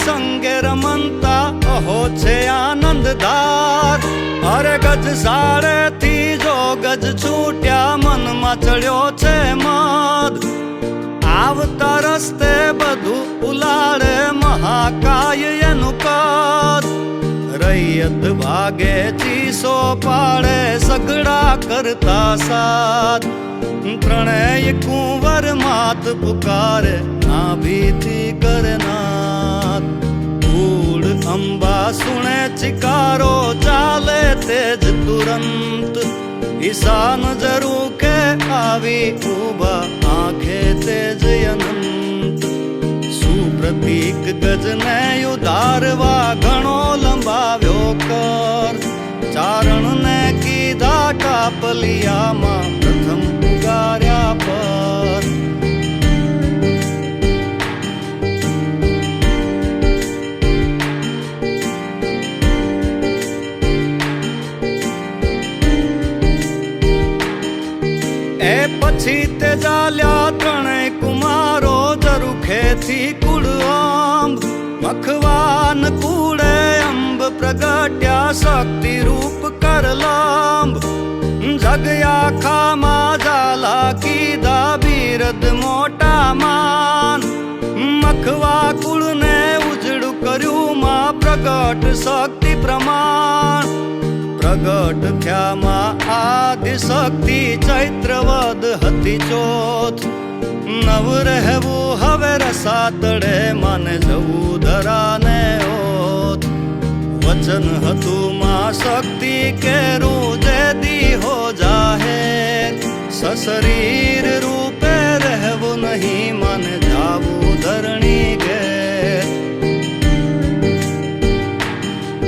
સંગે રમંતા અહો છે આનંદ ધાર અરે ગજ સાડે થી જો ગજ છૂટ્યા મનમાં ચડ્યો છે મદ આવતા રસ્તે બધું ઉલાડે મહાકાય એનું કદ રૈયત ભાગે ચીસો પાડે સગડા કરતા સાથ ત્રણેય કુંવર માત પુકારે નાભીથી કરનાથ ધૂળ અંબા સુણે ચિકારો ચાલે તેજ તુરંત ઈશાન જરૂ કે આવી ઉભા આંખે તેજ અનંત સુપ્રતીક ગજને ઉધારવા ઘણો લંબાવ્યો કર ચારણ ને કીધા કાપલિયામાં પ્રથમ ઉગાર્યા પર એ પછી તે ચાલ્યા ત્રણેય કુમારો જરૂખેથી કુળ અંબ મખવાન કુળે અંબ પ્રગટ્યા શક્તિ રૂપ કરલંબ જગ્યા ખામાં ઝાલા કીધા બિરદ મોટા માન મખવા કુળને ઉજળું કર્યું માં પ્રગટ શક્તિ પ્રમાણ પ્રગટ થયામાં આદિ શક્તિ ચૈત્રવદ હતી ચોથ નવ રહેવું હવે રસાતળે માને જવું ધરાને ઓત વચન હતું માં શક્તિ કેરું જે દી હો જાહેર સસરી